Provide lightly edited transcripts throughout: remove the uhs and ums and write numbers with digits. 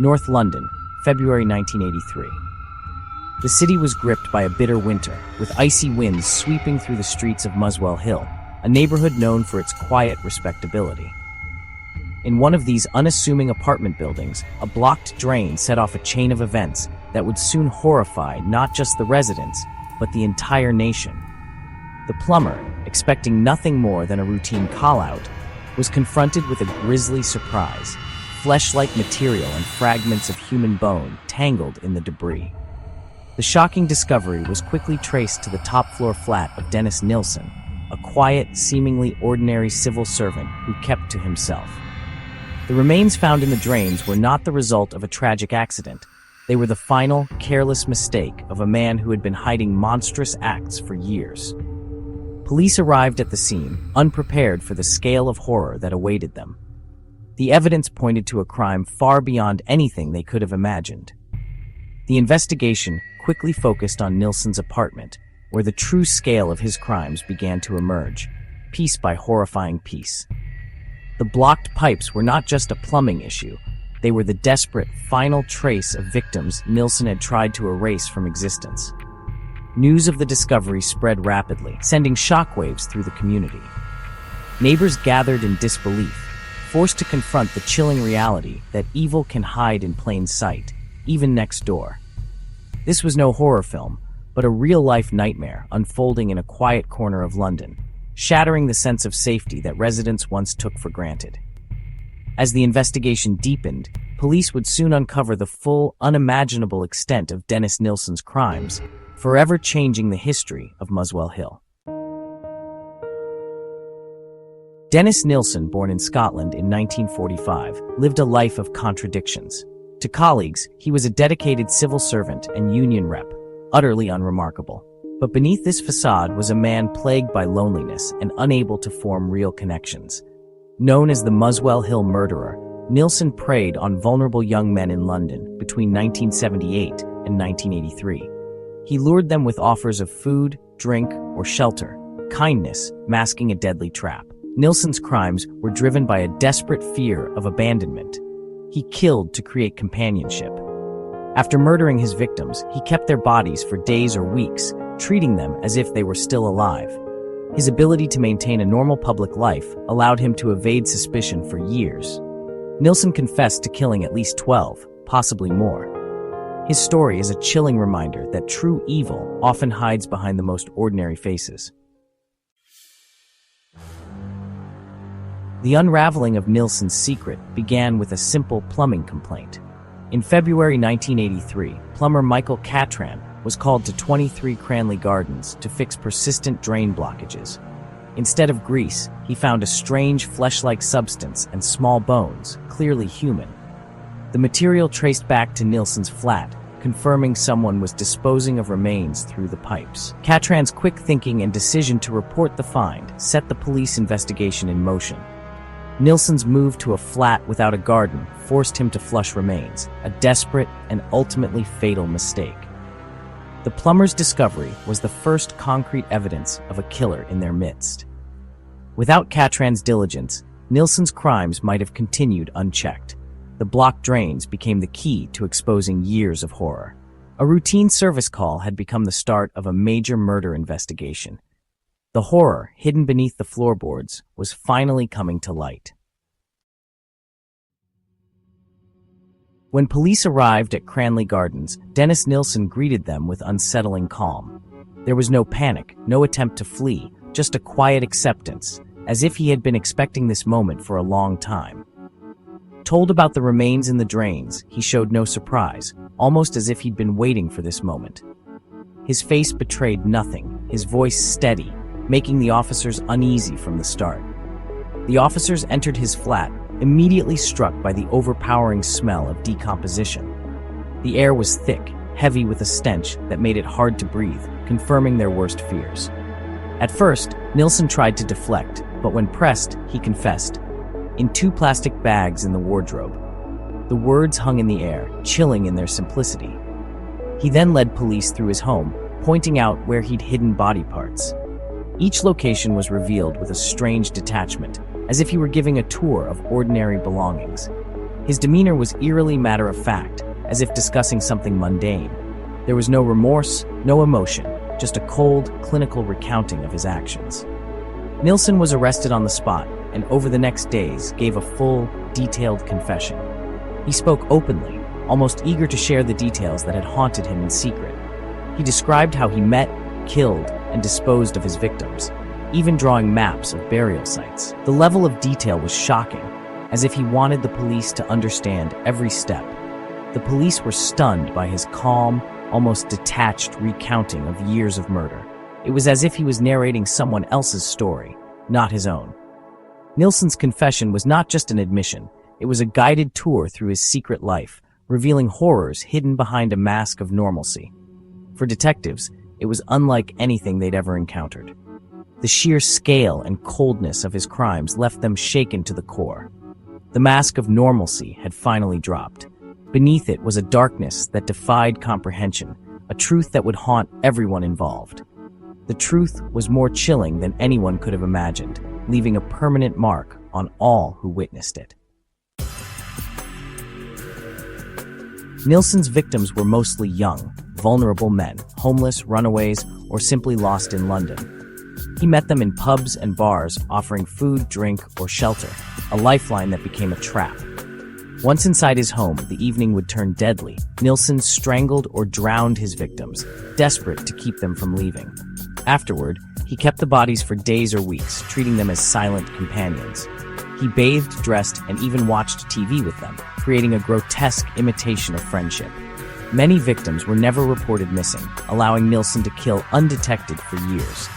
North London, February 1983. The city was gripped by a bitter winter, with icy winds sweeping through the streets of Muswell Hill, a neighborhood known for its quiet respectability. In one of these unassuming apartment buildings, a blocked drain set off a chain of events that would soon horrify not just the residents, but the entire nation. The plumber, expecting nothing more than a routine call-out, was confronted with a grisly surprise: flesh-like material and fragments of human bone tangled in the debris. The shocking discovery was quickly traced to the top-floor flat of Dennis Nilsen, a quiet, seemingly ordinary civil servant who kept to himself. The remains found in the drains were not the result of a tragic accident. They were the final, careless mistake of a man who had been hiding monstrous acts for years. Police arrived at the scene, unprepared for the scale of horror that awaited them. The evidence pointed to a crime far beyond anything they could have imagined. The investigation quickly focused on Nilsen's apartment, where the true scale of his crimes began to emerge, piece by horrifying piece. The blocked pipes were not just a plumbing issue. They were the desperate, final trace of victims Nilsen had tried to erase from existence. News of the discovery spread rapidly, sending shockwaves through the community. Neighbors gathered in disbelief, forced to confront the chilling reality that evil can hide in plain sight, even next door. This was no horror film, but a real-life nightmare unfolding in a quiet corner of London, shattering the sense of safety that residents once took for granted. As the investigation deepened, police would soon uncover the full, unimaginable extent of Dennis Nilsen's crimes, forever changing the history of Muswell Hill. Dennis Nilsen, born in Scotland in 1945, lived a life of contradictions. To colleagues, he was a dedicated civil servant and union rep, utterly unremarkable. But beneath this facade was a man plagued by loneliness and unable to form real connections. Known as the Muswell Hill murderer, Nilsen preyed on vulnerable young men in London between 1978 and 1983. He lured them with offers of food, drink, or shelter, kindness masking a deadly trap. Nilsen's crimes were driven by a desperate fear of abandonment. He killed to create companionship. After murdering his victims, he kept their bodies for days or weeks, treating them as if they were still alive. His ability to maintain a normal public life allowed him to evade suspicion for years. Nilsen confessed to killing at least 12, possibly more. His story is a chilling reminder that true evil often hides behind the most ordinary faces. The unraveling of Nilsen's secret began with a simple plumbing complaint. In February 1983, plumber Michael Catran was called to 23 Cranley Gardens to fix persistent drain blockages. Instead of grease, he found a strange flesh-like substance and small bones, clearly human. The material traced back to Nilsen's flat, confirming someone was disposing of remains through the pipes. Catran's quick thinking and decision to report the find set the police investigation in motion. Nilsen's move to a flat without a garden forced him to flush remains, a desperate and ultimately fatal mistake. The plumber's discovery was the first concrete evidence of a killer in their midst. Without Catran's diligence, Nilsen's crimes might have continued unchecked. The blocked drains became the key to exposing years of horror. A routine service call had become the start of a major murder investigation. The horror, hidden beneath the floorboards, was finally coming to light. When police arrived at Cranley Gardens, Dennis Nilsen greeted them with unsettling calm. There was no panic, no attempt to flee, just a quiet acceptance, as if he had been expecting this moment for a long time. Told about the remains in the drains, he showed no surprise, almost as if he'd been waiting for this moment. His face betrayed nothing, his voice steady, making the officers uneasy from the start. The officers entered his flat, immediately struck by the overpowering smell of decomposition. The air was thick, heavy with a stench that made it hard to breathe, confirming their worst fears. At first, Nilsen tried to deflect, but when pressed, he confessed. In 2 plastic bags in the wardrobe. The words hung in the air, chilling in their simplicity. He then led police through his home, pointing out where he'd hidden body parts. Each location was revealed with a strange detachment, as if he were giving a tour of ordinary belongings. His demeanor was eerily matter-of-fact, as if discussing something mundane. There was no remorse, no emotion, just a cold, clinical recounting of his actions. Nilsen was arrested on the spot, and over the next days gave a full, detailed confession. He spoke openly, almost eager to share the details that had haunted him in secret. He described how he met, killed, and disposed of his victims, even drawing maps of burial sites. The level of detail was shocking, as if he wanted the police to understand every step. The police were stunned by his calm, almost detached recounting of years of murder. It was as if he was narrating someone else's story, not his own. Nilsen's confession was not just an admission, it was a guided tour through his secret life, revealing horrors hidden behind a mask of normalcy. For detectives, it was unlike anything they'd ever encountered. The sheer scale and coldness of his crimes left them shaken to the core. The mask of normalcy had finally dropped. Beneath it was a darkness that defied comprehension, a truth that would haunt everyone involved. The truth was more chilling than anyone could have imagined, leaving a permanent mark on all who witnessed it. Nilsen's victims were mostly young, vulnerable men, homeless, runaways, or simply lost in London. He met them in pubs and bars, offering food, drink, or shelter, a lifeline that became a trap. Once inside his home, the evening would turn deadly. Nilsen strangled or drowned his victims, desperate to keep them from leaving. Afterward, he kept the bodies for days or weeks, treating them as silent companions. He bathed, dressed, and even watched TV with them, creating a grotesque imitation of friendship. Many victims were never reported missing, allowing Nilsen to kill undetected for years.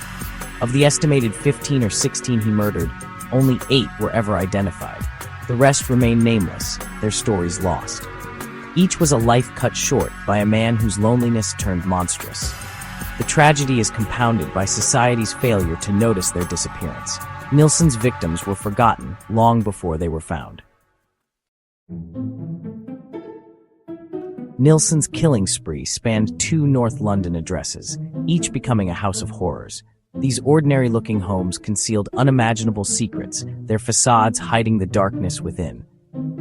Of the estimated 15 or 16 he murdered, only 8 were ever identified. The rest remain nameless, their stories lost. Each was a life cut short by a man whose loneliness turned monstrous. The tragedy is compounded by society's failure to notice their disappearance. Nilsen's victims were forgotten long before they were found. Nilsen's killing spree spanned 2 North London addresses, each becoming a house of horrors. These ordinary-looking homes concealed unimaginable secrets, their facades hiding the darkness within.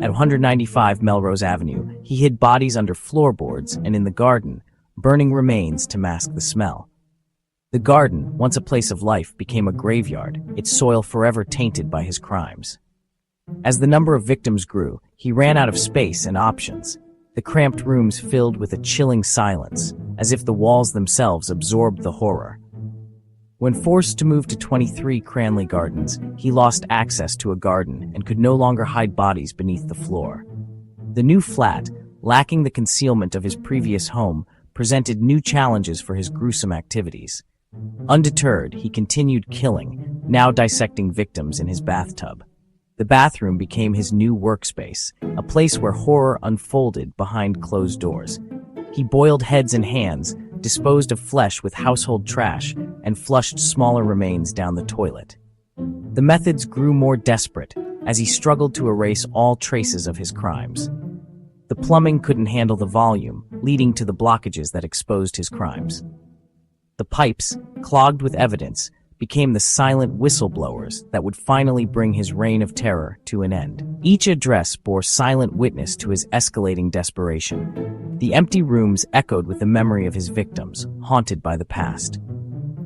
At 195 Melrose Avenue, he hid bodies under floorboards and in the garden, burning remains to mask the smell. The garden, once a place of life, became a graveyard, its soil forever tainted by his crimes. As the number of victims grew, he ran out of space and options. The cramped rooms filled with a chilling silence, as if the walls themselves absorbed the horror. When forced to move to 23 Cranley Gardens, he lost access to a garden and could no longer hide bodies beneath the floor. The new flat, lacking the concealment of his previous home, presented new challenges for his gruesome activities. Undeterred, he continued killing, now dissecting victims in his bathtub. The bathroom became his new workspace, a place where horror unfolded behind closed doors. He boiled heads and hands, disposed of flesh with household trash, and flushed smaller remains down the toilet. The methods grew more desperate as he struggled to erase all traces of his crimes. The plumbing couldn't handle the volume, leading to the blockages that exposed his crimes. The pipes, clogged with evidence, became the silent whistleblowers that would finally bring his reign of terror to an end. Each address bore silent witness to his escalating desperation. The empty rooms echoed with the memory of his victims, haunted by the past.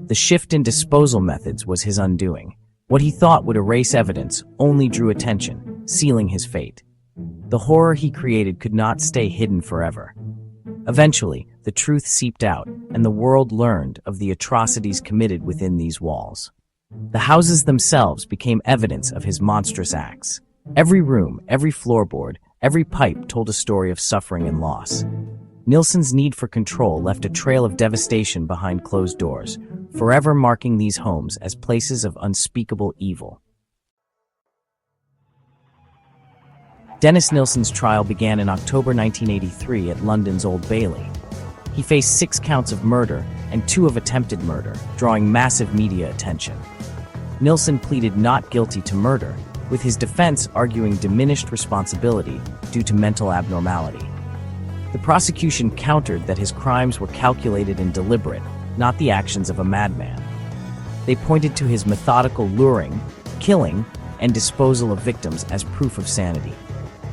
The shift in disposal methods was his undoing. What he thought would erase evidence only drew attention, sealing his fate. The horror he created could not stay hidden forever. Eventually, the truth seeped out, and the world learned of the atrocities committed within these walls. The houses themselves became evidence of his monstrous acts. Every room, every floorboard, every pipe told a story of suffering and loss. Nilsen's need for control left a trail of devastation behind closed doors, forever marking these homes as places of unspeakable evil. Dennis Nilsen's trial began in October 1983 at London's Old Bailey. He faced 6 counts of murder and 2 of attempted murder, drawing massive media attention. Nilsen pleaded not guilty to murder, with his defense arguing diminished responsibility due to mental abnormality. The prosecution countered that his crimes were calculated and deliberate, not the actions of a madman. They pointed to his methodical luring, killing, and disposal of victims as proof of sanity.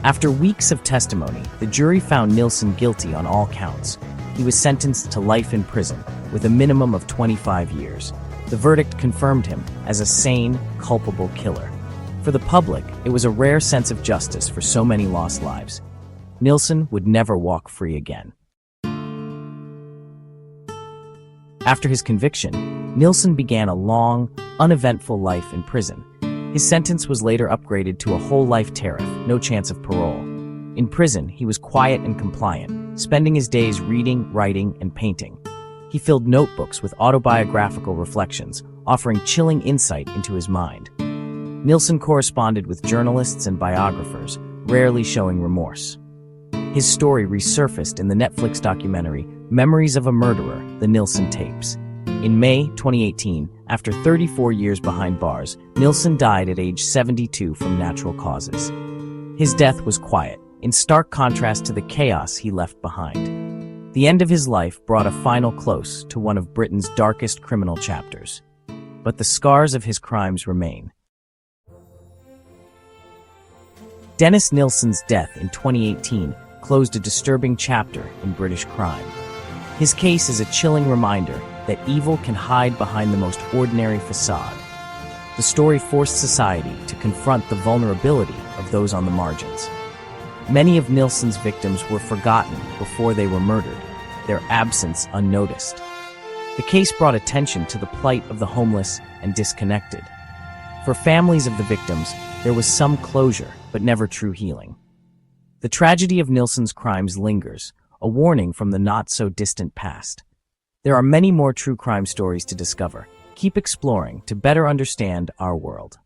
After weeks of testimony, the jury found Nilsen guilty on all counts. He was sentenced to life in prison, with a minimum of 25 years. The verdict confirmed him as a sane, culpable killer. For the public, it was a rare sense of justice for so many lost lives. Nilsen would never walk free again. After his conviction, Nilsen began a long, uneventful life in prison. His sentence was later upgraded to a whole life tariff, no chance of parole. In prison, he was quiet and compliant, spending his days reading, writing, and painting. He filled notebooks with autobiographical reflections, offering chilling insight into his mind. Nilsen corresponded with journalists and biographers, rarely showing remorse. His story resurfaced in the Netflix documentary Memories of a Murderer, The Nilsen Tapes. In May 2018, after 34 years behind bars, Nilsen died at age 72 from natural causes. His death was quiet, in stark contrast to the chaos he left behind. The end of his life brought a final close to one of Britain's darkest criminal chapters. But the scars of his crimes remain. Dennis Nilsen's death in 2018 closed a disturbing chapter in British crime. His case is a chilling reminder that evil can hide behind the most ordinary facade. The story forced society to confront the vulnerability of those on the margins. Many of Nilsen's victims were forgotten before they were murdered, their absence unnoticed. The case brought attention to the plight of the homeless and disconnected. For families of the victims, there was some closure, but never true healing. The tragedy of Nilsen's crimes lingers, a warning from the not-so-distant past. There are many more true crime stories to discover. Keep exploring to better understand our world.